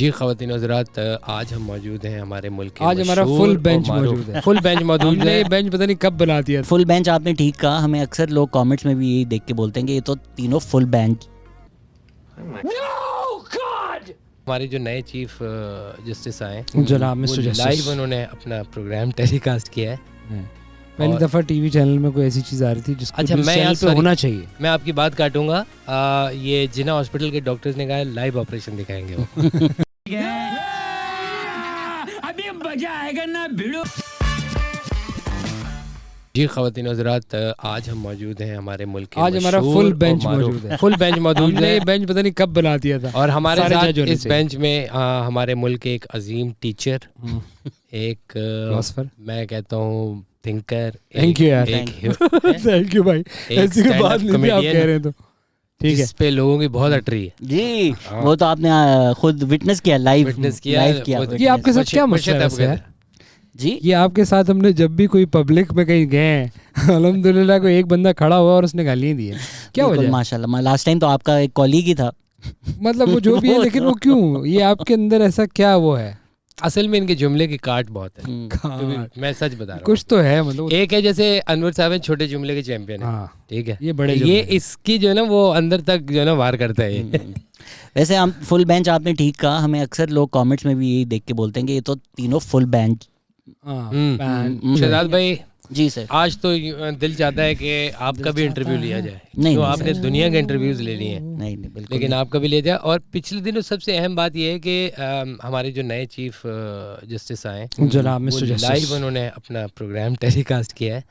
जी ख़वातीन हज़रात, आज हम मौजूद हैं हमारे मुल्क के आज हमारा मशहूर फुल और बेंच मारूफ- मौजूद है। फुल बेंच मौजूद हमने है। ये बेंच पता नहीं कब बना दिया था। फुल बेंच आपने ठीक कहा। हमें अक्सर लोग कमेंट्स में भी यही देख के बोलते हैं कि ये तो तीनों फुल बेंच। हमारे जो नए चीफ जस्टिस आए जनाब मिस्टर लाइव जस्टिस उन्होंने अपना प्रोग्राम टेलीकास्ट किया है। पहली और- दफा टीवी चैनल में कोई ऐसी चीज आ रही थी जिसको अच्छा, न्यूज़ मैं चैनल यहाँ पे sorry- होना चाहिए। मैं आपकी बात काटूंगा। ये जिना हॉस्पिटल के डॉक्टर्स ने कहा है लाइव ऑपरेशन दिखाएंगे वो। अभी मजा आएगा ना भिड़ो। जी ख़वातीन हज़रात, आज हम मौजूद हैं हमारे मुल्क के आज हमारा मशहूर फुल और बेंच मारूफ- मौजूद है। फुल बेंच मौजूद हमने है। ये बेंच पता नहीं कब बना दिया था। और हमारे सारे साथ जज होने इस चाहिए। बेंच में हमारे मुल्क के एक अजीम टीचर, एक फिलोसफर। मैं कहता हूँ थिंकर, Thank you यार। थैंक यू भाई, ऐसी कोई बात नहीं थी, आप कह रहे हैं तो ठीक है। जिस पे लोगों की बहुत अटरी है। जी हाँ। वो तो आपने खुद विटनेस किया, लाइव विटनेस किया लाइव किया। वो- ये आपके साथ क्या मसला है वैसे यार? जी ये आपके साथ हमने जब भी कोई पब्लिक में कहीं गए हैं अल्हम्दुलिल्लाह कोई एक बंदा खड़ा हुआ और उसने गालियां दी है, क्या बिल्कुल, वजह? माशाल्लाह। लास्ट टाइम तो आपका एक कॉलीग ही था। मतलब वो जो भी है, लेकिन वो क्यों, ये आपके अंदर ऐसा क्या वो है? असल में इनके जुमले की काट बहुत है। हाँ, मैं सच बता रहा हूँ। कुछ तो है मतलब। एक है जैसे अनवर साहब है, छोटे जुमले के चैंपियन है, हाँ, ठीक है। ये बड़े ये जुमले हैं। इसकी जो है ना वो अंदर तक जो है ना वार करता है ये। वैसे हम फुल बेंच आपने ठीक कहा। हमें अक्सर लोग कमेंट्स में भी यही देख के बोलते हैं कि ये तो तीनों फुल बेंच। हाँ, शहजाद भाई, जी सर। आज तो दिल चाहता है कि आपका भी इंटरव्यू लिया जाए। नहीं, तो नहीं, आपने दुनिया के इंटरव्यूज ले लिए हैं, नहीं नहीं बिल्कुल लेकिन आपका भी लिया जाए। और पिछले दिनों सबसे अहम बात यह है कि हमारे जो नए चीफ जस्टिस आए जनाब मिस्टर जस्टिस लाइव उन्होंने अपना प्रोग्राम टेलीकास्ट किया है।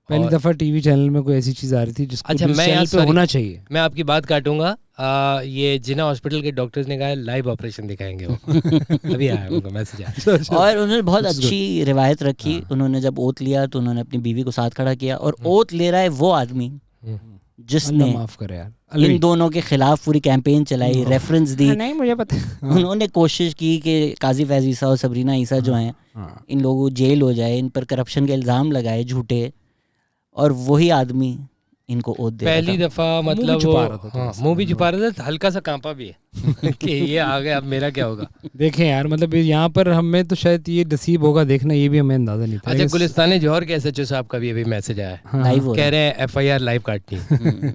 पहली और- दफा टीवी चैनल में कोई ऐसी चीज आ रही थी जिसको अच्छा, न्यूज़ मैं चैनल यहाँ पे sorry- होना चाहिए। मैं आपकी बात काटूंगा। ये जिना हॉस्पिटल के डॉक्टर्स ने कहा है लाइव ऑपरेशन दिखाएंगे वो। अभी आया उनका मैसेज आया। और उन्होंने बहुत अच्छी रिवायत रखी। उन्होंने जब ओथ लिया तो उन्होंने अपनी बीवी को साथ खड़ा किया, और ओथ ले रहा है वो आदमी अल्लाह जिसने माफ करे यार। इन दोनों के खिलाफ पूरी कैंपेन चलाई, रेफरेंस दी। नहीं मुझे पता उन्होंने कोशिश की कि काजी फैज ईसा और सबरीना ईसा जो हैं, इन लोगों को जेल हो जाए, इन पर करप्शन के इल्ज़ाम लगाए झूठे, और वही आदमी इनको ओथ दे रहा पहली था। दफा भी मतलब छुपा वो- रहा था हाँ, थोड़ा सा। मुंह भी छुपा रहा था, हल्का सा कांपा भी है कि ये आ गया, अब मेरा क्या होगा। देखें यार, मतलब यहाँ पर हमें तो शायद ये नसीब होगा देखना, ये भी हमें अंदाजा नहीं था। अच्छा, लेकिन- गुलिस्तान जौहर के SHO साहब का भी अभी मैसेज आया है, हाँ, लाइव हो कह रहा रहे हैं FIR लाइव काटनी है। है।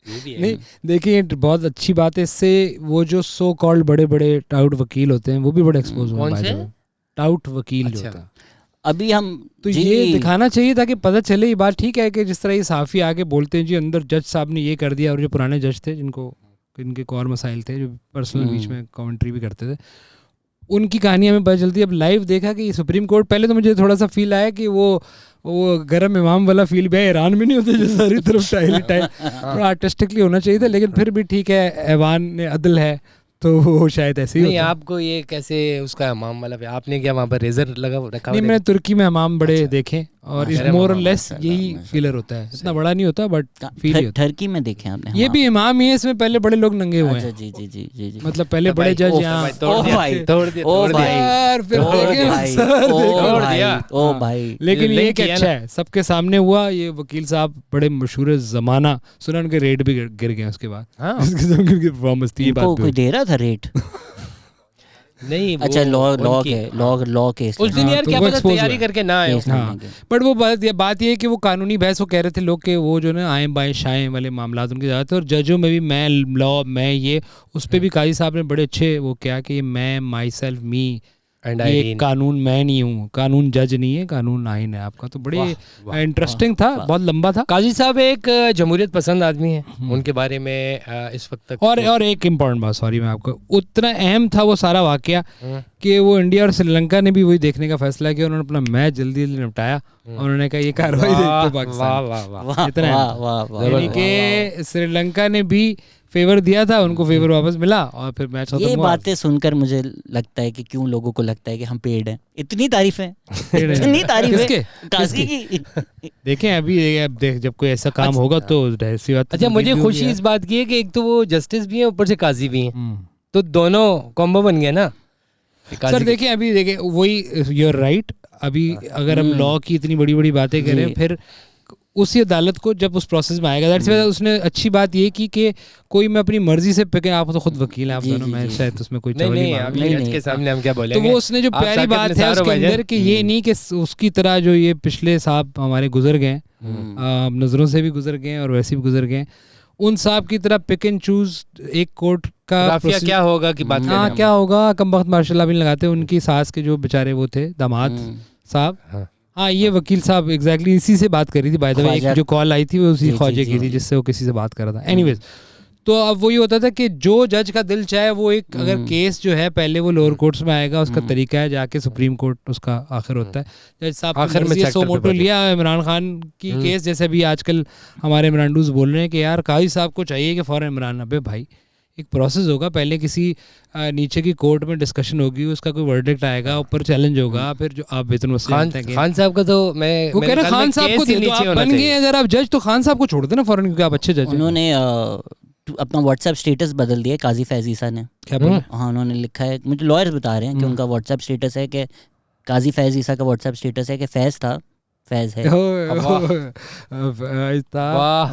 ये भी है। नहीं देखिए, ये बहुत अच्छी बात है। इससे वो जो सो कॉल्ड बड़े बड़े टाउट वकील होते हैं वो भी बड़े एक्सपोज हुए कौन हैं। से? by the way। टाउट वकील जो अच्छा। होता है, अभी हम तो जी, ये दिखाना चाहिए ताकि पता चले। ये बात ठीक है कि जिस तरह ये साफ़ी आके बोलते हैं जी अंदर जज साहब ने ये कर दिया, और जो पुराने जज थे जिनके और मसाइल थे, जो पर्सनल बीच में कमेंट्री भी करते थे, उनकी कहानी हमें पता चलती है। अब लाइव देखा कि सुप्रीम कोर्ट, पहले तो मुझे थोड़ा सा फील आया कि वो गरम इमाम वाला फील भी है। ईरान में नहीं होते जो सारी तरफ टाइल थोड़ा आर्टिस्टिकली होना चाहिए था, लेकिन फिर भी ठीक है, ऐवान ने अदल है तो वो शायद ऐसे ही नहीं, होता है। आपको ये कैसे उसका हमाम वाला आपने क्या वहाँ पर रेजर लगा रखा नहीं, हुआ मैंने तुर्की में हमाम बड़े देखे, और अच्छा। इस मोर और माशाल्लाह, लेस यही फीलर होता है। इतना बड़ा नहीं होता बट फील ही होता टर्की में देखे आपने? है। ये भी इमाम ही है, इसमें पहले बड़े लोग नंगे हुए अच्छा, हैं। जी जी जी जी जी। मतलब पहले तो बड़े भाई, जज ओ यहाँ भाई, तोड़ ओ दिया, भाई, तोड़ दिया, ओ तोड़ दिया। भाई, यार, फिर ओ देखें भाई, सर, ओ तोड़ भाई, दिया। ओ हाँ। भाई। लेकिन ये लिंक एक किया अच्छा ना। है, सबके सामने हुआ। ये वकील साहब बड़े मशहूर जमाना, सुना उनके रेट भी गिर गए उसके बाद। हाँ। इसके साथ उनकी परफॉर्मेंस थी, ये इनको बात भी कोई होती दे रहा था रेट? नहीं, वो अच्छा, लॉ उनकी- के लॉ केस उस दिन हाँ, यार तो क्या वो पता expose तैयारी हुआ। करके ना आए हो। केस हाँ, करने के। बट वो बात ये है कि वो कानूनी बहस, वो कह रहे थे लोग कि वो जो ना आए बाएं शाएं वाले मामला उनके ज़्यादा थे, और जजों में भी मैं लॉ, मैं ये, उस पर भी काजी साहब ने बड़े अच्छे वो क्या कि मैं माई सेल्फ मी, एंड ये आईरीन। कानून मैं नहीं हूँ, कानून जज नहीं है, कानून आइन है आपका। तो बड़े इंटरेस्टिंग था, बहुत लंबा था। काजी साहब एक जमहूरियत पसंद आदमी है, उनके बारे में इस वक्त तक और एक इम्पॉर्टेंट बात, सॉरी मैं आपको, उतना अहम था वो सारा वाकया हाँ। कि वो इंडिया और श्रीलंका ने भी वही देखने का फैसला किया। उन्होंने अपना मैच जल्दी जल्दी निपटाया, और उन्होंने कहा ये कार्रवाई देखते वाह पाकिस्तान। वाह वाह। वाह इतना वाह है। वाह वाह। यानी कि श्रीलंका ने भी फेवर दिया था, उनको फेवर वापस मिला, और फिर मैच खत्म ये हुआ। बातें सुनकर मुझे लगता है कि क्यों लोगों को लगता है कि हम पेड़ हैं। इतनी तारीफें, पेड़ हैं। इतनी तारीफें किसके? काजी की। देखें अब देख, जब कोई ऐसा काम होगा तो ऐसी बात। अच्छा, मुझे खुशी इस बात की है कि एक तो वो जस्टिस भी है, ऊपर से काजी भी हैं, तो दोनों कॉम्बो बन गया ना। सर देखिए, अभी देखिए वही, यूर राइट। अभी अगर हम लॉ की इतनी बड़ी बड़ी बातें करें, फिर उसी अदालत को जब उस प्रोसेस में आएगा, दैट्स व्हाई उसने अच्छी बात ये की कि कोई मैं अपनी मर्जी से पिके, आप तो खुद वकील हैं आप जी, दोनों, जी, मैं जी। शायद उसमें कोई नहीं चवल नहीं मारूं। अभी नहीं, जज नहीं। के सामने हम क्या तो बोलेंगे। वो उसने जो आप प्यारी साकिब बात है निसार हो उसके भाईजान। अंदर कि ये नहीं कि उसकी तरह जो ये पिछले साहब हमारे गुजर गए हैं, नज़रों से भी गुजर गए हैं और वैसे भी गुजर गए हैं, उन साहब की तरह पिक एंड चूज एक कोर्ट का राफिया क्या होगा कि बात हाँ करें क्या होगा, कम वक्त मार्शल भी नहीं लगाते। उनकी सास के जो बेचारे वो थे दामाद साहब, हाँ। हाँ ये वकील साहब एग्जैक्टली इसी से बात करी थी बाय द वे, एक ख्वाजा- जो कॉल आई थी वो उसी जी, जी, ख्वाजे की जी, थी जी। जिससे वो किसी से बात कर रहा था। एनीवेज, तो अब वही होता था कि जो जज का दिल चाहे वो एक, अगर केस जो है पहले वो लोअर कोर्ट्स में आएगा, उसका तरीका है जाके सुप्रीम कोर्ट उसका आखिर होता है। जज साहब आखिर में सो सेक्टर मोटो पे लिया इमरान खान की केस, जैसे अभी आजकल हमारे इमरानडूस बोल रहे हैं कि यार काजी साहब को चाहिए कि फौरन इमरान, अबे भाई एक प्रोसेस होगा, पहले किसी नीचे की कोर्ट में डिस्कशन होगी, उसका कोई वर्डिक्ट आएगा, ऊपर चैलेंज होगा, फिर जो आप वेतन वसूल खान साहब का तो मैं वो कह रहे खान साहब को दे दो, आप बन गए अगर आप जज तो खान साहब को छोड़ देना फौरन, क्योंकि आप अच्छे जज हैं। उन्होंने अपना व्हाट्सएप स्टेटस बदल दिया काजी फैज ईसा ने। क्या बोला? हाँ उन्होंने लिखा है, मुझे लॉयर्स बता रहे हैं कि उनका व्हाट्सएप स्टेटस है कि काजी फैज ईसा का व्हाट्सएप स्टेटस है कि फैज था, फैज है।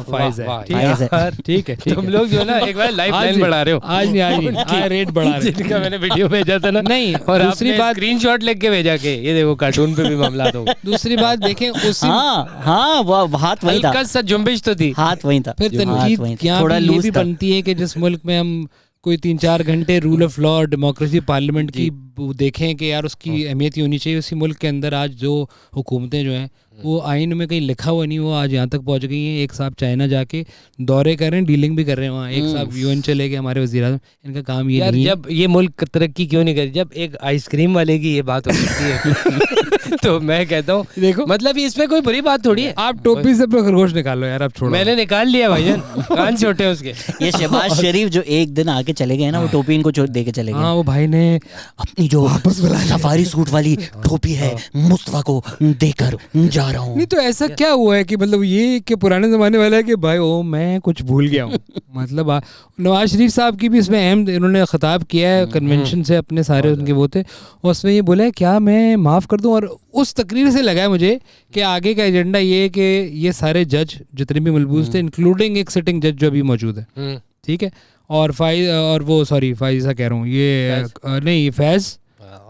फाइज है, फाइज है। ठीक है, तुम लोग जो है ना एक बार लाइफ लाइन बढ़ा रहे हो। आज नहीं आज रेट बढ़ा रहे हो। जिनका मैंने वीडियो भेजा था ना, नहीं, और दूसरी आपने बात, स्क्रीनशॉट लेके के भेजा के ये देखो कार्टून पे भी मामला तो दूसरी बात देखें उसी हाँ हाँ वो हाथ वही था, हल्का सा जुम्बिश तो थी। हाथ वही था, फिर हाथ वही तनकीद था, यहाँ थोड़ा भी ये लूज भी था। बनती है कि जिस मुल्क में हम कोई 3-4 घंटे rule of law, democracy, parliament की वो देखें कि यार उसकी अहमियत ही होनी चाहिए, उसी मुल्क के अंदर आज जो हुकूमतें जो हैं वो आइन में कहीं लिखा हुआ नहीं, वो आज यहाँ तक पहुँच गई हैं। एक साहब चाइना जाके दौरे कर रहे हैं, डीलिंग भी कर रहे हैं वहाँ, एक साहब यूएन चले गए हमारे वज़ीर-ए-आज़म, इनका काम ये यार नहीं है। जब ये मुल्क तरक्की क्यों नहीं करी, जब एक आइसक्रीम वाले की ये बात हो सकती है तो मैं कहता हूँ देखो मतलब इसमें कोई बुरी बात थोड़ी है। आप टोपी से अपना खरगोश निकालो यार, आप छोड़ो। मैंने निकाल लिया भाईजान, कान छोटे हैं उसके। ये शहबाज शरीफ जो एक दिन आके चले गए ना, वो टोपी इनको दे के चले गए। हाँ वो भाई ने अपनी जो सफारी सूट वाली टोपी है मुस्तफा को देकर जा रहा हूँ। नहीं, तो ऐसा क्या हुआ है कि मतलब ये कि पुराने ज़माने वाला है कि भाई ओ मैं कुछ भूल गया हूँ। मतलब नवाज शरीफ साहब की भी इसमें अहम इन्होंने खिताब किया है कन्वेंशन से, अपने सारे उनके वो थे, और उसमें ये बोला है क्या मैं माफ़ कर दूँ। और उस तकरीर से लगा है मुझे कि आगे का एजेंडा ये है कि ये सारे जज जितने भी मलबूस थे, इंक्लूडिंग एक सिटिंग जज जो अभी मौजूद है, ठीक है, और फाइजा कह रहा हूँ ये नहीं फैज़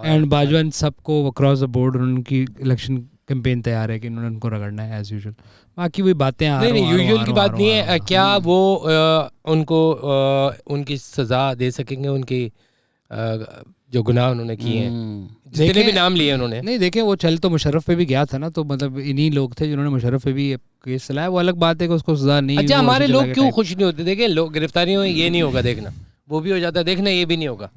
एंड बाजवान, सबको अक्रॉस द बोर्ड उनकी इलेक्शन कैंपेन तैयार है कि इन्होंने उनको रगड़ना है एज यूजुअल। बाकी वही बातें नहीं यूजुअल की बात नहीं है। क्या वो उनको उनकी सजा दे सकेंगे, उनकी जो गुनाह उन्होंने किए हैं, जितने भी नाम लिए उन्होंने? नहीं देखें, वो चल तो मुशर्रफ पे भी गया था ना, तो मतलब इन्हीं लोग थे जिन्होंने मुशर्रफ पे भी केस चलाया। वो अलग बात है कि उसको सजा नहीं। अच्छा, हमारे लोग क्यों खुश नहीं होते? देखें, लोग गिरफ्तारी में ये नहीं होगा देखना, वो भी हो जाता है देखना, ये भी नहीं होगा।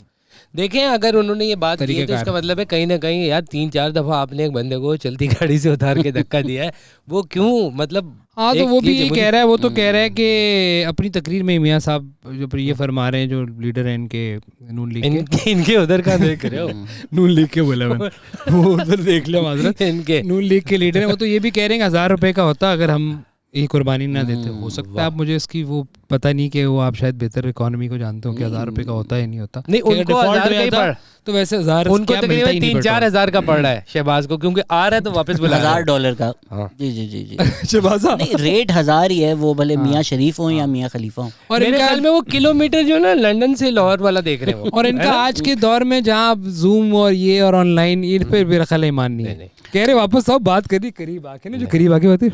देखें अगर उन्होंने ये बात की है तो इसका मतलब है कहीं ना कहीं यार 3-4 दफा आपने एक बंदे को चलती गाड़ी से उतार के धक्का दिया है, वो क्यों मतलब। हाँ तो वो भी ये कह रहा है, वो तो कह रहा है कि अपनी तकरीर में मियाँ साहब जो ये फरमा रहे हैं, जो लीडर हैं इनके नून लीग के, इनके उधर का देख रहे हो? नून लीग के बोला मैंने, वो उधर देख लिया माजरत, इनके नून लीग के लीडर हैं। वो तो ये भी कह रहे हैं 1000 रुपए का होता अगर हम ये कुर्बानी ना देते। हो सकता है, आप मुझे इसकी वो पता नहीं कि वो आप शायद बेहतर इकोनॉमी को जानते हो कि 1000 रुपए का होता है नहीं होता। नहीं, उनको 1000 का ही पड़, तो वैसे 1000 उनको तकरीबन 3-4 हज़ार का पड़ रहा है शहबाज को, क्योंकि आ रहा है तो वापस बुला $1000 का। हाँ। जी जी जी जी शहबाजा नहीं, रेट 1000 ही है, वो भले मियाँ शरीफ हो या मियाँ खलीफा हो। और मेरे इनका ख्याल में वो किलोमीटर जो ना लंदन से लाहौर वाला देख रहे हैं वो। और इनका आज के दौर में जहाँ आप जूम और ये और ऑनलाइन इन पे मेरा ख्याल ईमान नहीं है। कह रहे वापस सब बात करी करीब आके ना, जो करीब आके बातें।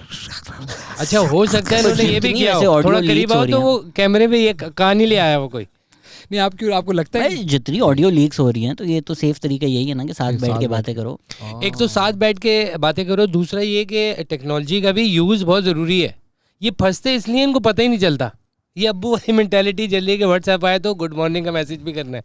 अच्छा, हो सकता है इन्होंने ये भी जितनी किया ऐसे हो, audio थोड़ा leaks करीब हो आओ रही तो हैं। वो कैमरे में ये कहानी ले आया वो कोई। नहीं आपको लगता है भाई जितनी ऑडियो लीक्स हो रही हैं तो ये तो सेफ तरीका यही है ना कि साथ बैठ के बातें करो। एक तो साथ बैठ के बातें करो, दूसरा ये कि टेक्नोलॉजी का भी यूज़ बहुत ज़रूरी है। ये फंसते इसलिए इनको पता ही नहीं चलता, ये अब्बू वाली मेंटालिटी चल रही है कि व्हाट्सएप आए तो गुड मॉर्निंग का मैसेज भी करना है,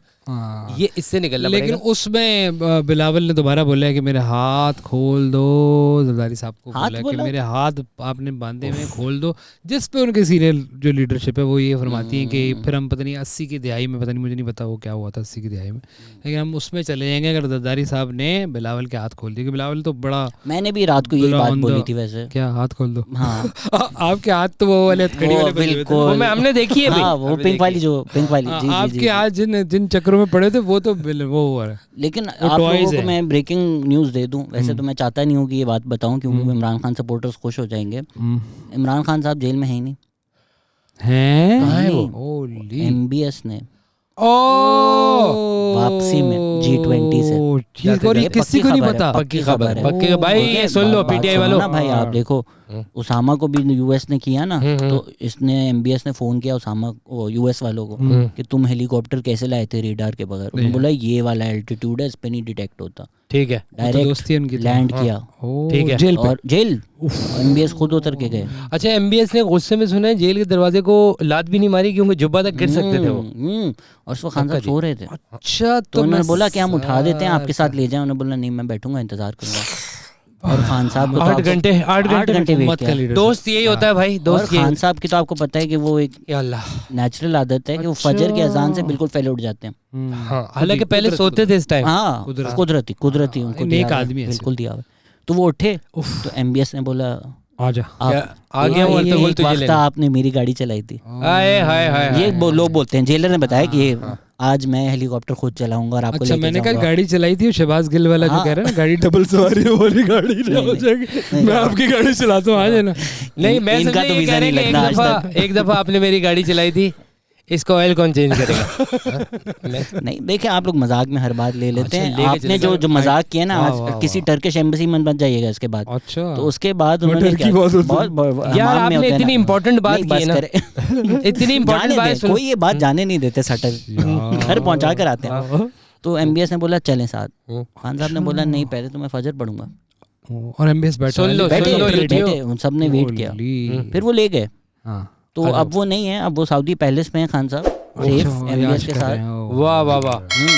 ये इससे निकलना लेकिन पड़ेगा। उसमें बिलावल ने दोबारा बोला है कि मेरे हाथ खोल दो, जरदारी साहब को हाथ बोला है कि बोला? मेरे हाथ आपने बांधे हुए खोल दो, जिस पे उनके सीनियर जो लीडरशिप है वो ये फरमाती हैं कि फिर हम पता नहीं 80 की दिहाई में, पता नहीं मुझे नहीं पता वो क्या हुआ था 80 की दिहाई में, लेकिन हम उसमें चले जाएंगे अगर जरदारी साहब ने बिलावल के हाथ खोल दिए। बिलावल तो बड़ा, मैंने भी रात को यही बात बोली थी वैसे। क्या हाथ खोल दो? हाँ आपके हाथ तो वो वाले हथकड़ी वाले बने हुए थे। वो हमने देखी है भाई, हाँ वो पिंक वाली जो पिंक वाली जी जी आपके जी हाथ जिन चक्रों चक्करों में पड़े थे, वो तो वो हुआ है। लेकिन वो आप toys लोगों को है। मैं ब्रेकिंग न्यूज़ दे दूं, वैसे तो मैं चाहता नहीं हूँ कि ये बात बताऊं क्योंकि इमरान खान सपोर्टर्स खुश हो जाएंगे। इमरान खान साहब जेल में है ही नहीं, हैं? कहाँ है वो? होली MBS ने ओ वापसी में G20 से। ठीक, और ये किसी को नहीं पता। पक्की खबर है, पक्की ओ, भाई ठीक ये है, सुन लो बात पीटीआई सुनो वालों। ना भाई, आप देखो उसामा को भी US ने किया ना, हम्म। तो इसने MBS ने फोन किया उसामा को, US वालों को, कि तुम हेलीकॉप्टर कैसे लाए थे रेडार के बगैर। उन्होंने बोला ये वाला एल्टीट्यूड है, इस पे नहीं डिटेक्ट होता। ठीक है, दोस्ती है डायरेक्ट उनकी तो। लैंड किया ठीक है। जेल पे। और जेल MBS खुद उतर के गए। अच्छा MBS ने गुस्से में सुना है जेल के दरवाजे को लात भी नहीं मारी क्योंकि जुब्बा तक गिर सकते थे वो। और उस वक्त खान साहब सो रहे थे, अच्छा, तो उन्होंने बोला कि हम उठा देते हैं आपके साथ ले जाएं। उन्होंने बोला नहीं मैं बैठूंगा इंतजार करूंगा। और खान साहब को तो 8 आपको- घंटे 8 घंटे घंटे वेट उम्मत का किया। लीडर। दोस्त यही होता है भाई, और दोस्त खान यही। साहब की तो आपको पता है कि वो एक या अल्लाह। नेचुरल आदत है कि वो फजर के अजान से बिल्कुल पहले उठ जाते हैं। हाँ, हालांकि पहले सोते थे इस टाइम। हाँ कुदरती उनको नेक दिया हुआ है, आदमी है ऐसे। बिल्कुल दिया हुआ है। तो वो उठे, तो MBS ने बोला आजा। आ गया वो ये अर्तुगरुल एक तुझे वक्त लेने। आपने मेरी गाड़ी चलाई थी। हाय हाय हाय ये लोग बोलते हैं, जेलर ने बताया कि ये आज मैं हेलीकॉप्टर खुद चलाऊंगा और आपको अच्छा, लेके मैंने कहा जाऊंगा। गाड़ी चलाई थी, शहबाज गिल वाला जो हाँ। कह रहा है ना, गाड़ी डबल सवारी वाली गाड़ी नहीं हो जाएगी, मैं आपकी गाड़ी चलाता हूँ, आ जाना। नहीं मैं इनका समझा तो ये वीजा कह रहे नहीं हैं कि लगना आज तक। एक दफा आपने मेरी गाड़ी चलाई थी, इसका ऑयल कौन चेंज करेगा? नहीं देखिए, आप लोग मजाक में हर बात ले लेते अच्छा, हैं। लेके आपने चले जो मजाक किया ना, वाह, आज वाह, किसी टर्किश एम्बेसी में मत जाइएगा इसके बाद। अच्छा, तो उसके बाद वो उन्होंने टर्की क्या बहुत होता है। बहुत यार हमाम में आपने होते हैं इतनी ना। इंपॉर्टेंट बात नहीं, की है बस ना, करें। इतनी इंपॉर्टेंट जाने बात दें, सुनो। कोई ये बात जाने नहीं देते सटल, घर पहुंचा कर आते हैं। तो MBS ने बोला चलें साथ। खान साहब ने बोला नहीं, पहले तो मैं फजर पढ़ूंगा। और MBS बैठा सुन लो, बैठे सुन लो, बैठे, बैठे, उन सब ने वेट किया, फिर वो ले गए। तो अब वो नहीं है, अब वो सऊदी पैलेस में है खान साहब, सेफ MBS के साथ। वाह वाह वाह।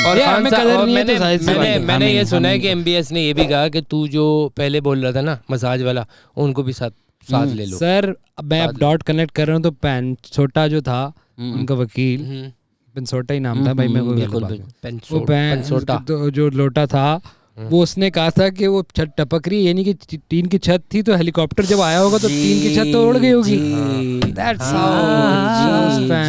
और यार, खान हमें साहब, कदर और नहीं है तो मैंने जाहिर सी बात मैंने है। मैंने ये हमें- सुना है हमें- कि MBS ने ये भी कहा कि तू जो पहले बोल रहा था ना मसाज वाला, उनको भी साथ ले लो। सर, मैं अब डॉट कनेक्ट कर रहा हूँ, तो पेंसोटा जो था उनका वकील, पेंसोटा ही नाम था भाई, मैं वो बिल्कुल गलत बिल्कुल। वो पेंसोटा। जो लोटा था, वो उसने कहा था कि वो छत टपक रही है, यानी कि टीन की छत थी, तो हेलीकॉप्टर जब आया होगा तो टीन की छत तो उड़ गई होगी। That's how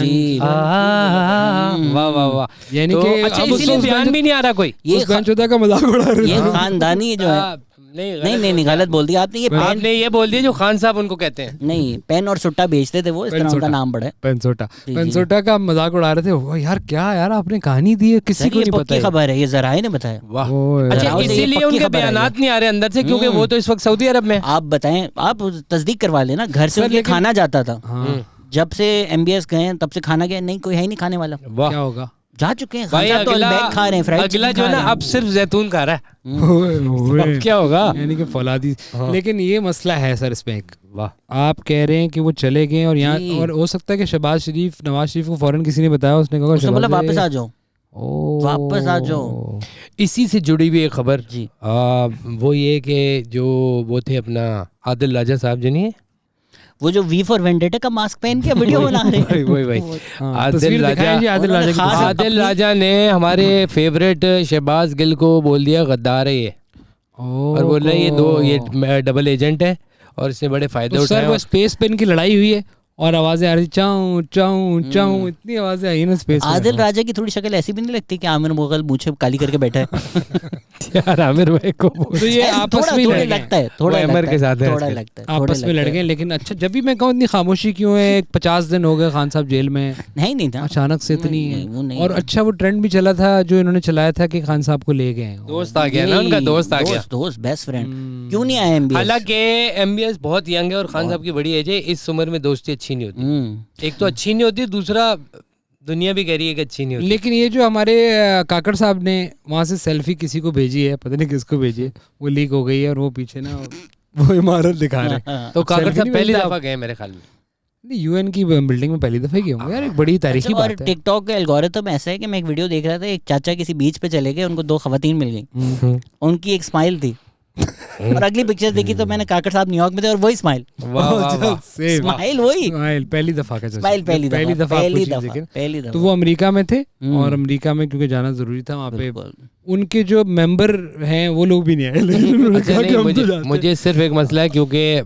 जी। वाह वाह वाह। यानी तो कि अच्छा, अब इसीलिए बयान भी नहीं आ रहा कोई। ये उस पेंचोदा का मजाक उड़ा रहे ये थे। खानदानी जो है, नहीं गलत बोल दिया आपने। ये पेन, आपने ये बोल दिया जो खान साहब उनको कहते हैं। नहीं पेन और सुट्टा बेचते थे वो, इस तरह उनका पेनसोटा। नाम पड़ा है। पेंसोटा जी। पेंसोटा का मजाक उड़ा रहे थे। ओ यार, क्या यार आपने कहानी दी है, किसी सर को ये नहीं पता पक्की है। खबर है, ये जराए ने बताया। वाह। ओए, अच्छा, जनाब, ये इसीलिए पक्की उनके खबर है बयानात ये। नहीं आ रहे अंदर से, क्योंकि वो तो इस वक्त सऊदी अरब में है। आप बताएं, आप तस्दीक करवा लेना, घर से सर, उनके लेकिन- खाना जाता था। हाँ, जब से MBS गए हैं, तब से खाना गया नहीं, कोई है ही नहीं खाने वाला। वाह क्या होगा? जा चुके हैं, भाई। खान साहब तो अगला अलबैक खा रहे हैं, फ्राइड अगला चिकन जो खा ना रहे हैं। अब सिर्फ जैतून खा रहा है। ओए, ओए। अब क्या होगा? यानी कि फौलादी। लेकिन ये मसला है सर इसमें एक। वाह। आप कह रहे हैं कि वो चले गए और यहाँ, जी। और हो सकता है कि शहबाज शरीफ, नवाज शरीफ को फौरन किसी ने बताया, उसने कहा उसने बोला शहबाज वापस आ जाओ, ओ, वापस आ जाओ। इसी से जुड़ी हुई एक खबर, जी। वो ये कि जो वो थे अपना आदिल राजा साहब जो नहीं है, वो जो V for Vendetta का मास्क पहन के वीडियो बना रहे हैं। वही हाँ, आदिल तस्वीर राजा- दिखाएं जी आदिल उन्होंने राजा की खास- तस्वीर। आदिल अपनी- राजा ने हमारे फेवरेट शहबाज गिल को बोल दिया गद्दार है ये, और बोल रहे ये डबल एजेंट है और इसने बड़े फायदे तो सर उठाए। वो स्पेस पेन की लड़ाई हुई है और आवाजें आ रही, चाऊ चाऊ चाऊ, इतनी आवाजें आई ना स्पेस आदिल राजा की थोड़ी शक्ल ऐसी भी नहीं लगती कि आमिर मुगल मूछे काली करके बैठा है। यार आमिर भाई को तो ये आपस में ही थोड़ा लड़ गए। लगता है, थोड़ा वो अमर लगता के साथ है थोड़ा आजकल। लगता है, आपस में लड़ गए। लेकिन अच्छा, जब भी मैं कहूँ इतनी खामोशी क्यों है? 50 दिन हो गए खान साहब जेल में, नहीं था अचानक से इतनी नहीं, वो नहीं और है। अच्छा वो ट्रेंड भी चला था जो इन्होंने चलाया था कि खान साहब को ले गए। दोस्त आ गया ना, उनका दोस्त आ गया। दोस्त बेस्ट फ्रेंड क्यों नहीं आया MBS? हालांकि MBS बहुत यंग है और खान साहब की बड़ी एज है, इस उम्र में दोस्ती अच्छी नहीं होती। एक तो अच्छी नहीं होती, दूसरा दुनिया भी कह रही है कि अच्छी नहीं होती। लेकिन ये जो हमारे काकड़ साहब ने वहाँ से सेल्फी किसी को भेजी है, पता नहीं किसको भेजी है, वो लीक हो गई है और वो पीछे ना वो इमारत दिखा रहे हैं। तो काकड़ selfie साहब नहीं पहली भेजते दफा गए मेरे ख्याल में। नहीं, UN की बिल्डिंग में पहली दफा ही होंगे यार, एक बड़ी तारीखी अच्छा, और बात है। टिकटॉक का एल्गोरिथम ऐसा है कि मैं एक वीडियो देख रहा था, एक चाचा किसी बीच पे चले गए, उनको 2 खवातीन मिल गई, उनकी एक स्माइल थी और अगली पिक्चर देखी तो मैंने काकड़ साहब न्यूयॉर्क में थे और वही स्माइल, वाह वाह वाह। Same। स्माइल वही स्माइल पहली दफा का स्माइल पहली दफा आपको चीज़ देखी ना। पहली तो दफा वो अमेरिका में थे और अमेरिका में क्योंकि जाना जरूरी था वहाँ पे, बिल्कुल। उनके जो मेंबर हैं वो लोग भी नहीं आए, लेकिन उन्होंने अच्छा कहा कि नहीं, हम तो जाते हैं। मुझे सिर्फ एक मसला है क्योंकि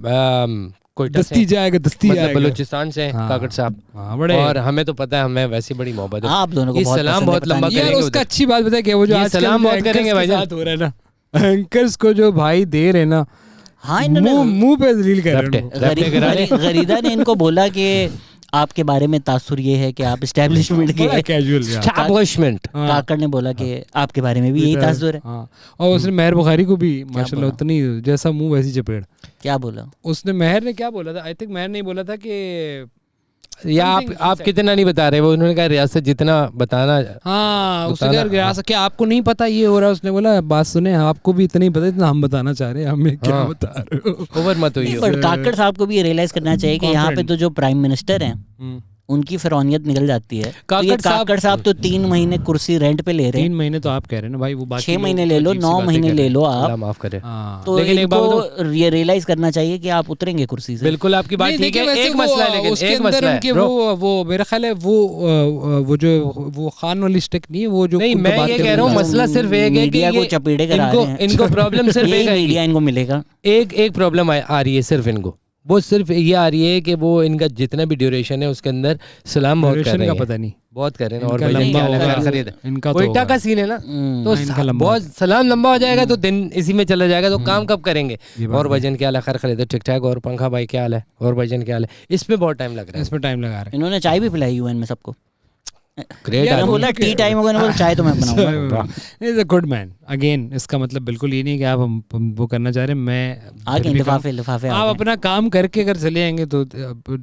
कोयटा से दस्ती जाएगा दस्ती मतलब जाएगा। बलूचिस्तान से हैं हाँ। काकड़ साहब, हाँ, बड़े और हमें तो पता है, हमें वैसी बड़ी मोहब्बत है। आप दोनों को ये बहुत सलाम पसंद है, बहुत पता लंबा नहीं। यार करेंगे उसका उधर। अच्छी बात बताया क्या, वो जो ये आजकल सलाम बहुत एंकर्स करेंगे के भाईजान। साथ हो रहा है ना, एंकर्स को जो भाई दे रहे ना, हाँ इन्होंने मुंह पे जलील कर रफ्टे। रहे हैं। गरीदा ने इनको बोला कि आपके बारे में तासुर ये है कि आप एस्टेब्लिशमेंट के बड़ा कैजुअल यार। एस्टैब्लिशमेंट। काकड़ ने बोला कि आपके बारे में भी यही तासुर है। हाँ, और उसने मेहर बुखारी को भी माशाल्लाह उतनी जैसा मुंह वैसी चपेड़। क्या बोला? उसने मेहर ने क्या बोला था, आई थिंक मेहर ने बोला था कि या आप कितना नहीं बता रहे, वो उन्होंने कहा रियासत जितना बताना। हाँ उसने बताना, कहा रियासत क्या आपको नहीं पता ये हो रहा है, उसने बोला बात सुने आपको भी इतना ही पता जितना हम बताना चाह रहे हैं, हमें क्या हाँ। बता रहे हो। ओवर मत होइए। पर काकड़ साहब को भी ये रियलाइज करना चाहिए कि यहाँ पे तो जो प्राइम मिनिस्टर हैं उनकी फिरौनियत निकल जाती है। तो ये काकड़ साहब तो 3 महीने कुर्सी रेंट पे ले रहे 3 हैं, महीने तो आप कह रहे हैं ना भाई, वो बाकी 6 महीने ले लो, 9 महीने ले लो अल्लाह आप, माफ करे। हाँ। तो लेकिन एक बात इनको ये रियलाइज करना चाहिए कि आप उतरेंगे कुर्सी से। बिल्कुल आपकी बात नहीं, ठीक देखिए है। वैसे एक वो, मसला है, लेकिन उसके एक अंदर मसला है उनके bro। वो मेरा ख्याल है वो जो वो खान वाली स्टिक नहीं है, वो जो नहीं, उनको मैं बात ये करने कह रहा हूँ वाला- मसला सिर्फ एक है कि मीडिया को ये चपेड़े करा इनको रहे हैं। इनको प्रॉब्लम सिर्फ यही एक आएगी। मीडिया इनको मिलेगा। एक प्रॉब्लम आ रही है सिर्फ इनको, वो सिर्फ ये आ रही है कि वो इनका जितना भी ड्यूरेशन है उसके अंदर सलाम बहुत कर ड्यूरेशन रहे का हैं, पता नहीं बहुत कर रहे हैं। और इनका भाई लंबा क्या होगा, लगा खरीद इनका तो कोयटा होगा। का सीन है ना, तो इनका लंबा बहुत सलाम लंबा हो जाएगा तो दिन इसी में चला जाएगा, तो काम कब करेंगे। ये बात और है। भाईजान क्या हाल है, खैर खरीदे ठीक ठाक, और पंखा भाई क्या हाल है, और भाईजान क्या हाल है, इसमें बहुत टाइम लग रहा है। इसमें टाइम लगा रहे इन्होंने चाय भी पिलाई यूएन में सबको। ग्रेट यार, मैंने बोला टी टाइम होगा, बोला चाय तो मैं बनाऊंगा। हैं। Is a good man. Again इसका मतलब बिल्कुल ये नहीं कि आप हम वो करना चाह रहे हैं, मैं आगे लिफाफे लिफाफे आ आप गए। अपना काम करके अगर चले जाएंगे तो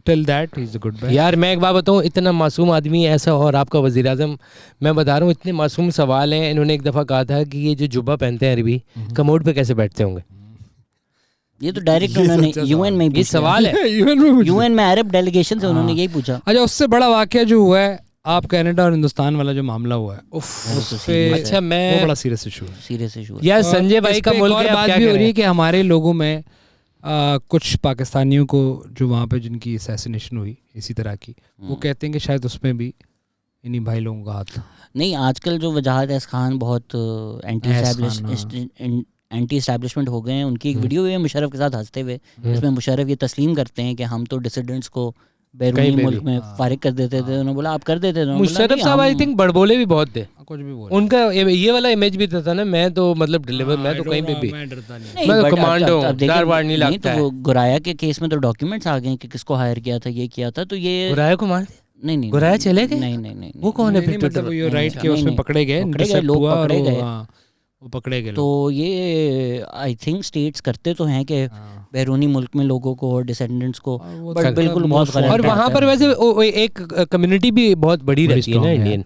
till that is a good man. यार मैं एक बात बताऊँ, इतना मासूम आदमी ऐसा, और आपका वज़ीर आज़म, मैं बता रहा हूँ इतने मासूम सवाल हैं। इन्होंने एक दफ़ा कहा था कि ये जो जुब्बा पहनते हैं अरबी, कमोड पे कैसे बैठते होंगे। ये तो डायरेक्ट उन्होंने यूएन में ही ये पूछा। सवाल है। यूएन में अरब डेलीगेशन से उन्होंने यही पूछा। अच्छा, उससे बड़ा वाकया जो हुआ है आप कनाडा और हिंदुस्तान वाला जो मामला हुआ है, वो तो पे अच्छा, वो मैं बड़ा सीरियस इशू है। सीरियस इशू है। यार और संजय भाई इस का पे मुल्क एक और है, आप बात क्या भी हो कह रही रहे है हैं? कि हमारे लोगों में कुछ पाकिस्तानियों को जो वहाँ पे जिनकी असैसिनेशन हुई इसी तरह की, वो कहते हैं कि शायद उसमें भी इन्हीं भाई लोगों का हाथ था। नहीं, आजकल जो वजाहत एस खान बहुत एंटी एस्टैब्लिशमेंट हो गए हैं। उनकी एक वीडियो भी है मुशर्रफ के साथ हंसते हुए, जिसमें मुशर्रफ ये तस्लीम करते हैं कि हम तो डिसिडेंट्स को बैरूनी पे मुल्क में फारिग कर देते थे। उन्होंने बोला आप कर देते थे। उन्होंने बोला, मुशर्रफ नहीं, साहब आई हम- थिंक बड़बोले भी बहुत थे, कुछ भी बोल उनका ये वाला इमेज भी था ना, मैं तो मतलब डिलीवर, मैं तो कहीं पे भी मैं डरता नहीं। नहीं, मैं तो but कमांडो हूँ, अब देखिए, डर वार नहीं तो लगता है। वो गुराया के केस में तो डॉक्यूमेंट्स आ गए हैं कि किसको हायर किया था, ये किया था। तो ये गुराया को मार दिया? नहीं नहीं गुराया चले गए? नहीं नहीं नहीं वो कौन है नहीं, फिर नहीं, ट्विटर मतलब पे? ये राइट के नहीं, उसमें नहीं, पकड़े गए, पकड़े गए, intercept लोग हुआ और पकड़े वो, गए। हाँ, वो पकड़े गए तो ये आई थिंक स्टेट्स करते तो हैं कि बैरूनी मुल्क में लोगों को और डिसेंडेंट्स को, लोग। बट बिल्कुल बहुत गलत और बात वहाँ है। पर वैसे एक कम्युनिटी भी बहुत बड़ी रहती है ना इंडियन,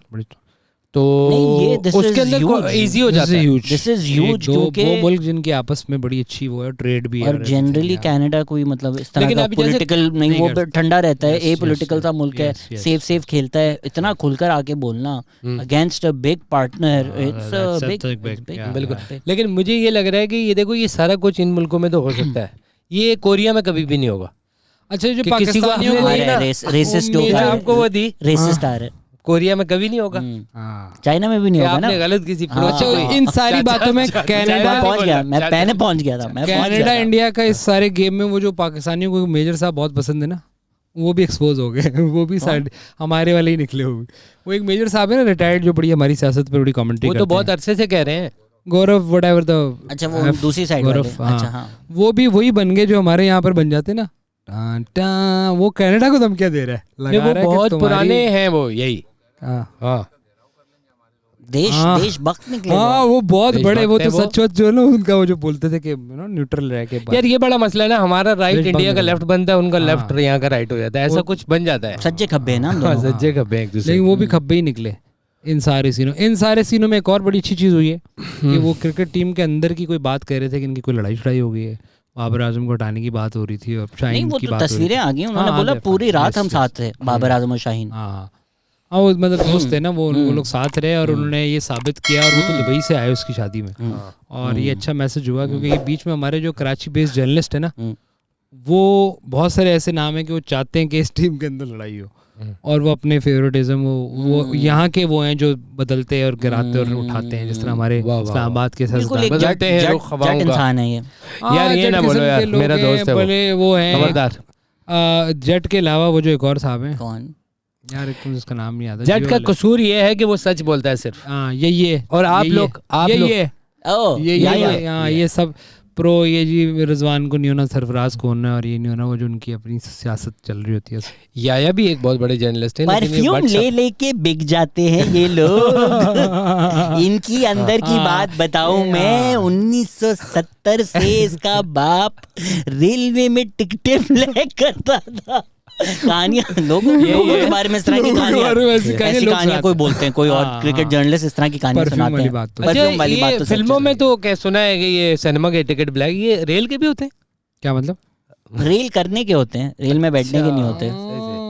तो नहीं, ये this उसके is अंदर huge. इजी हो जाता है। This is huge, क्योंकि वो मुल्क जिनकी आपस में बड़ी अच्छी वो है, ट्रेड भी है और जनरली कनाडा कोई मतलब इस तरह लेकिन का अभी जैसे- पॉलिटिकल नहीं, नहीं वो करते। ठंडा रहता है, Yes, ए yes, पॉलिटिकल सा मुल्क है, yes, yes. सेफ खेलता है। इतना खुलकर आके बोलना against a big partner, it's that's a a big, yeah, बिल्कुल। लेकिन मुझे ये लग रहा है कि ये देखो, ये सारा कुछ इन मुल्कों में तो हो सकता है, ये कोरिया में कभी भी नहीं होगा। अच्छा, जो कि किसी को पाकिस्तानियों हमने को दी ना, रेसिस्ट जो आपको वो दी, रेसिस्ट आ रहा है। कोरिया में कभी नहीं होगा। हाँ। चाइना में भी नहीं कि होगा ना। आपने गलत किसी हाँ। पड़ोसी को- अच्छा, इन सारी बातों में कनाडा मैं पहुंच गया, मैं पहले पहुंच गया था, मैं पहुंच गया कनाडा था। इंडिया का इस सारे गेम में वो जो पाकिस्तानियों को मेजर साहब बहुत पसंद है ना, वो भी एक्सपोज हो गए। वो भी साइड हमारे वाले ही निकले हुए। वो एक मेजर साहब है ना, रिटायर्ड, जो बड़ी हमारी सियासत पर बड़ी कमेंट्री वो करते तो बहुत हैं। अरसे से कह रहे हैं। गौरव व्हाटएवर द, अच्छा, वो दूसरी साइड वाले। अच्छा, हाँ। वो भी वही बन गए जो हमारे यहाँ पर बन जाते ना। टां, टां, वो कनाडा को धमकियां दे रहा है, नहीं, लगा वो रहा है कि बहुत तुम्हारी- पुराने हैं वो, यही। हाँ। हाँ, देशभक्त निकले हाँ, वो बहुत देशभक्त बड़े, वो है तो वो। सच वच जो है ना उनका, वो जो बोलते थे कि न्यूट्रल रह के यार ये बड़ा मसला है ना, हमारा राइट देशभक्त इंडिया का निकले। लेफ्ट बनता है, उनका हाँ। लेफ्ट यहाँ का राइट हो जाता है, ऐसा कुछ बन जाता है। सज्जे खब्बे हैं ना हम हाँ, दोनों। सज्जे खब्बे एक दूसरे लेकिन वो भी खब्बे ही निकले इन सारे सीनों में। एक और बड़ी अच्छी चीज़ हुई है कि वो क्रिकेट टीम के अंदर की कोई बात कह रहे थे कि इनकी कोई लड़ाई शड़ाई हो गई है, बाबर आजम को हटाने की बात हो रही थी और नहीं, शाहीन वो की तो बात हो रही तस्वीरें थी। आ गई। उन्होंने हाँ, बोला हाँ, पूरी रात yes, हम yes. साथ थे, बाबर आजम और शाहीन। हाँ, वो मतलब दोस्त है ना, वो लोग साथ रहे और उन्होंने ये साबित किया, और वो तो दुबई से आए उसकी शादी में। और ये अच्छा मैसेज हुआ, क्योंकि ये बीच में हमारे जो कराची बेस्ड जर्नलिस्ट है ना, वो बहुत सारे ऐसे नाम है कि वो चाहते हैं कि इस टीम के अंदर लड़ाई हो, और वो अपने फेवरेटिज्म वो यहाँ के वो हैं जो बदलते हैं और गिराते और उठाते हैं, जिस तरह हमारे वाह, वाह, इस्लामाबाद के बिल्कुल सजदा एक बदलते हैं रुख जट हवाओं का। इंसान है ये। यार ये ना बोलो यार, मेरा दोस्त है वो, भले वो हैं खबरदार। जट के अलावा वो जो एक और साहब हैं कौन? यार, एक तो उसका नाम नहीं आता। जट का कसूर ये है कि वो सच बोलता है सिर्फ। हाँ, ये और आप लोग ये सब प्रो, ये जी रिजवान को नहीं होना, सरफराज को होना, और ये नहीं होना वो जो उनकी अपनी सियासत चल रही होती है। याया भी एक बहुत बड़े जर्नलिस्ट हैं, परफ्यूम ले लेके बिक जाते हैं ये लोग। इनकी अंदर की बात बताऊं मैं, 1970 से इसका बाप रेलवे में टिकटें ब्लैक करता था। कहानियां लोगों के बारे में इस तरह की कहानियां, ऐसी कहानियां कोई बोलते हैं, कोई और क्रिकेट जर्नलिस्ट इस तरह की कहानियां सुनाते हैं। परफ्यूम वाली बात तो फिल्मों में तो क्या सुना है कि ये सिनेमा के टिकट ब्लैक, ये रेल के भी होते हैं क्या मतलब? रेल करने के होते हैं, रेल में बैठने के नहीं होते।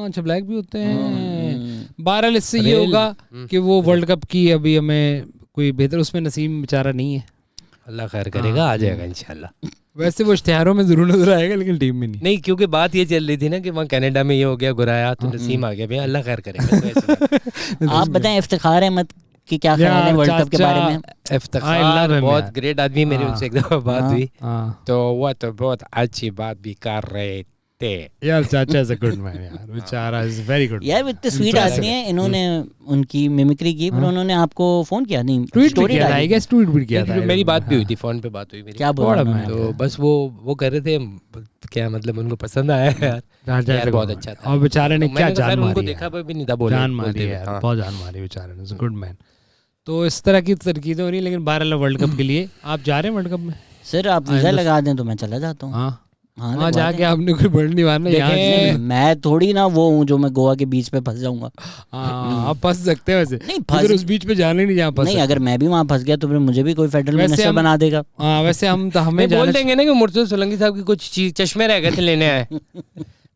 अच्छा, ब्लैक भी होते हैं। बहरहाल इससे ये होगा कि वो वर्ल्ड कप की अभी हमें कोई बेहतर, उसमें नसीम बेचारा नहीं है। अल्लाह खैर करेगा, आ जाएगा इंशाल्लाह। वैसे वो इश्तिहारों में जरूर नजर आएगा, लेकिन टीम में नहीं। क्योंकि बात ये चल रही थी ना कि वहाँ कनाडा में ये हो गया, गुराया तो नसीम आ गया भैया, अल्लाह खैर करेगा। आप बताएं इफ्तिखार अहमद की क्या ख्याल है वर्ल्ड कप के बारे में? इफ्तिखार बहुत ग्रेट आदमी, मेरी उनसे एक दफा बात हुई तो वो तो बहुत अच्छी बात भी कर रहे थे यार। चाचा इज अ गुड मैन यार, बेचारा इज वेरी गुड यार, इतने स्वीट आदमी है। इन्होंने उनकी मिमिक्री की, पर उन्होंने आपको फोन किया नहीं, ट्वीट किया था, आई गेस ट्वीट भी किया था। मेरी बात भी हुई थी, फोन पे बात हुई मेरी। क्या बोला? तो बस वो कर रहे थे, क्या मतलब उनको पसंद आया यार, बहुत अच्छा था। और बेचारे ने क्या जान मारी, उनको देखा भी नहीं था, बोले जान मारी यार, बहुत जान मारी बेचारे ने, गुड मैन। तो इस तरह की तरकीदें हो रही है। लेकिन 12 वर्ल्ड कप के लिए आप जा रहे हैं वर्ल्ड कप में? सर आप वीजा लगा दें तो मैं चला जाता हूँ। हाँ, जाके आपने कोई बर्ड नहीं मारना यहाँ। मैं थोड़ी ना वो हूँ जो मैं गोवा के बीच पे फंस जाऊंगा। आप फंस सकते हैं वैसे, नहीं फंस उस बीच पे जाने नहीं जहाँ फंस। नहीं, अगर मैं भी वहाँ फंस गया तो फिर मुझे भी कोई फेडरल मिनिस्टर बना देगा। हाँ, वैसे हम तो हमें बोल देंगे ना कि मुर्तज़ा सोलंकी साहब की कुछ चश्मे रह गए थे, लेने आए।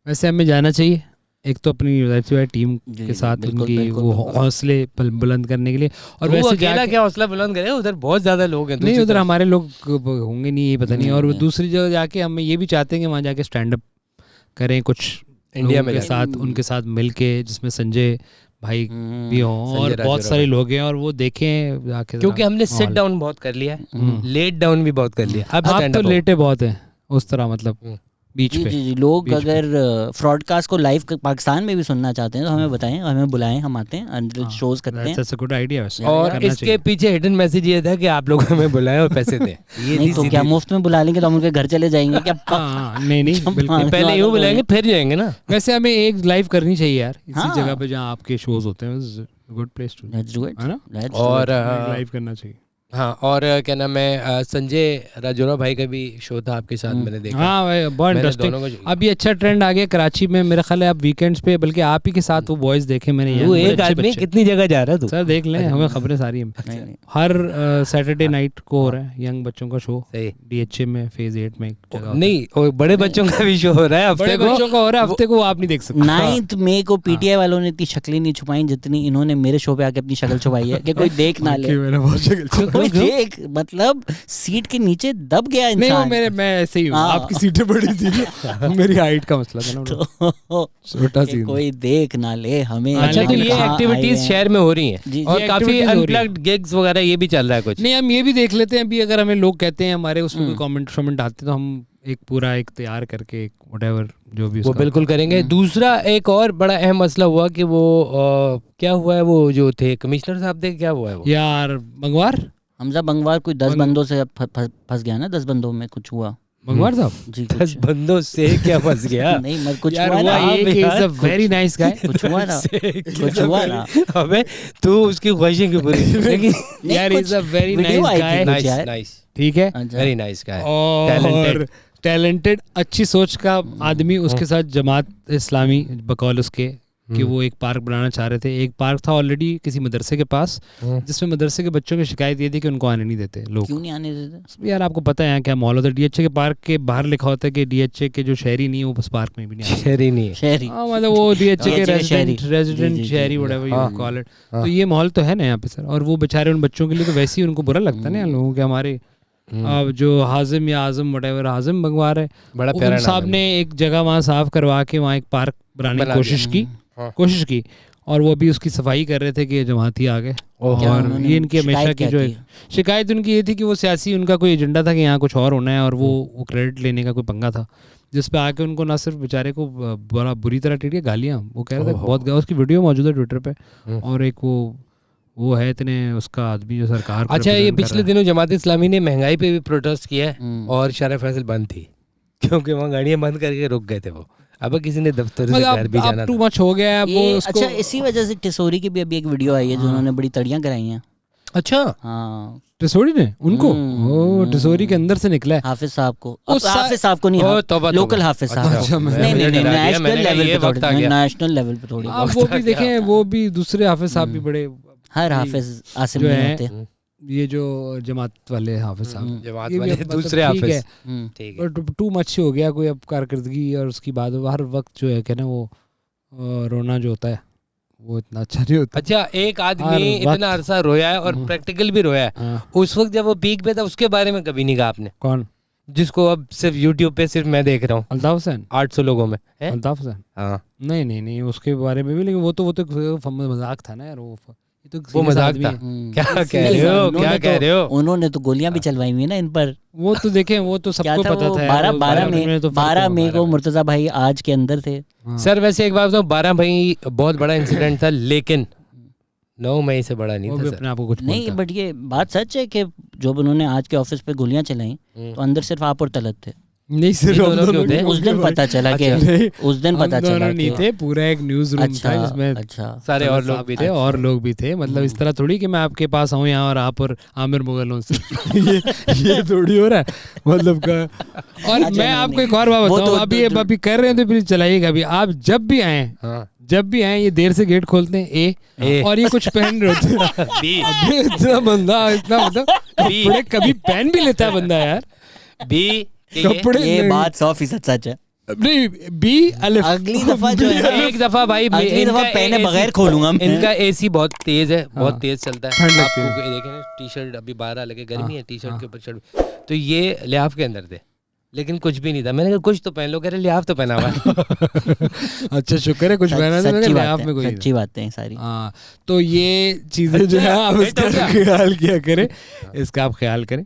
वैसे हमें जाना चाहिए, एक तो अपनी टीम के साथ उनकी वो हौसले बुलंद करने के लिए। और वैसे अकेला क्या हौसला बुलंद करे, उधर बहुत ज्यादा लोग हैं। नहीं, उधर हमारे लोग होंगे नहीं, ये पता नहीं। और दूसरी जगह जाके हम ये भी चाहते हैं कि वहाँ जाके स्टैंड अप करें कुछ इंडिया में के साथ, उनके साथ मिलके, जिसमें संजय भाई भी हों और बहुत सारे लोग हैं, और वो देखें जाके। क्योंकि हमने सिट डाउन बहुत कर लिया है, लेट डाउन भी बहुत कर लिया। अब तो लेटे बहुत हैं उस तरह, मतलब बीच पे। जी, लोग अगर फ्रॉडकास्ट को लाइव पाकिस्तान में भी सुनना चाहते हैं तो हमें बताएं, हमें बुलाएं, हम आते हैं, शोज करते हैं। That's a good idea वैसे। और इसके पीछे हिडन मैसेज ये था कि आप लोग हमें बुलाएं और पैसे दें। नहीं तो क्या मुफ्त में बुला लेंगे तो हम उनके घर चले जाएंगे क्या? नहीं, बिल्कुल पहले यूँ बुलाएंगे फिर जाएंगे ना। वैसे हमें एक लाइव करनी चाहिए यार, इसी जगह पे जहाँ आपके शोज होते हैं। Good place to, let's do it, है ना? और लाइव करना चाहिए। हाँ, और क्या नाम है, संजय राजौरा भाई का भी शो था आपके साथ, मैंने देखा। हाँ, बहुत इंटरेस्टिंग। अभी अच्छा ट्रेंड आ गया कराची में, मेरा ख्याल है आप वीकेंड्स पे, बल्कि आप ही के साथ वो बॉयज देखे मैंने। वो एक आदमी कितनी जगह जा रहा है? सर देख लें, हमें खबरें सारी हैं। हर सैटरडे नाइट को हो रहा है यंग बच्चों का शो, DHA में फेज 8 में नहीं, बड़े बच्चों का भी शो हो रहा है, हफ्ते को बच्चों का हो रहा है, हफ्ते को आप नहीं देख सकते। 9 मई को PTI वालों ने इतनी शक्लें नहीं छुपाई जितनी इन्होंने मेरे शो पे आके अपनी शक्ल छुपाई है कि कोई देख ना ले। कोई देख, मतलब सीट के नीचे दब गया इंसान। नहीं, मैं ऐसे ही हूँ, आपकी सीटें बड़ी थी, मेरी हाइट का मसला था ना, छोटा सी, कोई देख ना ले हमें। अच्छा, तो ये एक्टिविटीज शहर में हो रही हैं और काफी अनप्लग्ड गिग्स वगैरह ये भी चल रहा है कुछ। नहीं, हम ये भी देख लेते हैं अभी, अगर हमें लोग कहते हैं हमारे उसमें कोई कमेंट आते तो हम एक पूरा एक तैयार करके व्हाटएवर जो भी वो बिल्कुल करेंगे। दूसरा एक और बड़ा अहम मसला हुआ कि वो क्या हुआ है, वो जो थे कमिश्नर साहब थे, क्या हुआ है वो यार बंगवार, हमजा बंगवार कोई 10 बंदों से फंस गया ना, 10 बंदों में कुछ हुआ। बंगवार साहब जी, 10 बंदों से क्या फंस गया? नहीं, मत कुछ यार हुआ ना, वेरी नाइस गाय, कुछ हुआ ना, कुछ हुआ ना। अबे तू उसकी ख्वाहिशें क्यों पूरी करेगी? यार is a very nice guy, nice, ठीक है, वेरी नाइस गाय, और टैलेंटेड, अच्छी सोच का आदमी। उसके साथ जमात इस्लामी बकौल उसके कि वो एक पार्क बनाना चाह रहे थे। एक पार्क था ऑलरेडी किसी मदरसे के पास, जिसमें मदरसे के बच्चों की शिकायत ये थी कि उनको आने नहीं देते लोग। क्यों नहीं आने देते? यार आपको पता है यहाँ क्या माहौल होता है। DHA के पार्क के बाहर लिखा होता है कि DHA के जो शहरी नहीं है वो बस पार्क में भी नहीं आते। शहरी नहीं है, शहरी, मतलब वो DHA के रेजिडेंट शहरी व्हाटएवर यू कॉल इट। तो ये माहौल तो है ना यहाँ पे सर। और वो बेचारे उन बच्चों के लिए तो वैसे ही उनको बुरा लगता है ना लोगों के। हमारे अब जो हाजिम या आजम व्हाटएवर, हाजिम बंगवार है, बड़ा प्यारा साहब ने एक जगह वहाँ साफ करवा के वहाँ एक पार्क बनाने की कोशिश की और वो अभी उसकी सफाई कर रहे थे कि जमाती आ गए। और ये इनकी हमेशा की जो शिकायत उनकी ये थी कि वो सियासी, उनका कोई एजेंडा था कि यहाँ कुछ और होना है और वो क्रेडिट लेने का कोई पंगा था, जिस पे आके उनको ना सिर्फ बेचारे को बड़ा बुरी तरह ट्रीट किया, गालियाँ वो कह रहे थे बहुत, उसकी वीडियो मौजूद है ट्विटर पे। और एक वो है इतने उसका आदमी जो सरकार को अच्छा, ये represent कर पिछले रहा है। दिनों जमात इस्लामी ने महंगाई पे भी प्रोटेस्ट किया है और शारा फैसल बंद थी क्योंकि वहाँ गाड़ियाँ बंद करके रुक गए थे वो। अब किसी ने दफ्तर से घर भी जाना अब टू था। मच हो गया है, अब वो ये उसको अच्छा, इसी वजह से टिसोरी की भी अभी एक वीडियो आई है जो उन्होंने बड़ी तड़ियां कराई हैं। अच्छा, हाँ, टिसोरी ने उनको ओ टिसोरी के अंदर से निकला है। हाफिज साहब को, उस हाफिज साहब को नहीं, ओ, तौबा, लोकल तौबा। हाफिज साहब अच्छा, को। मैं- नहीं मुझे नहीं, डरा दिया, नेशनल मैंने कहा लेवल ये पे वक्त आ थोड़ी, गया। नेशनल लेवल पे थोड़ी। अब वो भी देखें, वो भी दूसरे हाफिज साहब भी बड़े हर हाफिज आसिम जो नहीं है होते। ये जो जमात वाले हाफिज साहब, जमात ये भी वाले अब मतलब दूसरे ठीक हाफिज। है, ठीक है। पर टू मच हो गया कोई अब कारकर्दगी और उसकी बात हर वक्त जो है क्या ना वो रोना जो होता है वो इतना अच्छा नहीं होता। अच्छा, एक हर आदमी वक्त। इतना अरसा रोया है और प्रैक्टिकल भी रोया है, हाँ, उस वक्त जब वो पीक पे था उसके बारे में कभी नहीं कहा आपने, कौन? जिसको अब सिर्फ यूट्यूब पे सिर्फ मैं देख रहा हूँ अल्ताफ हुसैन? 800 लोगों में है। अल्ताफ हुसैन? हाँ, नहीं उसके बारे में भी, लेकिन वो तो मजाक था ना यार, ये तो वो serious मजाक आदमी था। है। क्या कह रहे हो, उन्होंने क्या तो- कह रहे हो? उन्होंने तो गोलियां भी चलवाई हुई है ना इन पर। वो तो देखें, वो तो क्या सबको था पता वो, था यार, 12 वो 12 में मई तो फर्क 12 हुआ, मई 12 को में। मुर्तजा भाई आज के अंदर थे। हाँ। सर वैसे एक बात बताऊं, 12 मई बहुत बड़ा इंसिडेंट था, लेकिन 9 मई से बड़ा नहीं वो था भी सर। अपने आप को कुछ नहीं, बोलता है। बट ये बात सच है कि जब उन्होंने आज के ऑफिस पे गोलियां चलाई तो अंदर सिर्फ आप और तलत थे। नहीं सिर्फ ये हम दोनों दोनों क्यों थे? नहीं, उस दिन पता चला कि नहीं, उस दिन हम पता दोनों चला नहीं कि थे, पूरा एक न्यूज रूम अच्छा था जिसमें अच्छा सारे और तलत लोग साहब भी थे थे। और लोग भी थे। मतलब इस तरह थोड़ी कि मैं आपके पास आऊँ यहाँ और आप और आमिर मुगलों से ये थोड़ी हो रहा है मतलब का। और अच्छा, मैं नहीं, आपको नहीं। एक और बात वो बताऊँ, तो- अभी ये अभी कर रहे हैं तो प्लीज चलाइएगा। अभी आप जब भी आए, हाँ, जब भी आए, ये देर से गेट खोलते हैं ए। और ये कुछ पहन रहे होते हैं। बी अबे इतना बंदा, इतना मतलब कपड़े कभी पहन भी लेता है बंदा यार, बी कपड़े ये नहीं- बात 100% सच है। नहीं, बी अलिफ। अगली दफा जो है ना, एक दफा भाई अगली इनका दफा पहने AC बगैर खोलूंगा मैं। इनका एसी बहुत तेज है, बहुत हाँ। तेज चलता है। ठंड लगती है। आपको देखें टी शर्ट अभी 12 लगे, गर्मी है, टी शर्ट के ऊपर शर्ट, तो ये लिहाफ के अंदर थे, लेकिन कुछ भी नहीं था। मैंने कहा कुछ तो पहन लो, कह रहे लिहाफ तो पहना हुआ है। अच्छा शुक्र है कुछ पहना था, सच्ची मगर बात लिहाफ है, में कोई नहीं सच्ची बातें हैं सारी। था। हाँ, तो ये चीजें जो है आप इसका ख्याल किया करें, इसका आप ख्याल करें।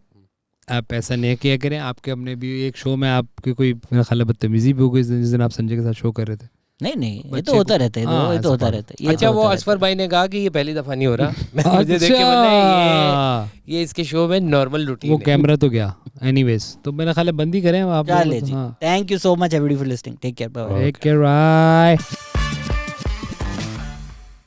आप ऐसा नहीं किया करें। आपके अपने भी एक शो में आपके कोई मेरा ख्याल है बदतमीजी भी हो गई जिस दिन आप संजय के साथ शो कर रहे थे। नहीं ये बच्चे तो होता को- रहता है, हाँ, ये तो ऐसा होता बात। रहता है। ये अच्छा, तो वो होता असफर रहता भाई ने कहा कि ये पहली दफा नहीं हो रहा। मुझे देख के बोला ये इसके शो में नॉर्मल रूटीन वो है। कैमरा तो गया एनीवेज, तो मेरा ख्याल है बंद ही करें आप है। चले लोग। जी, हाँ, thank you so much everybody for listening, take care, bye. Take care, bye.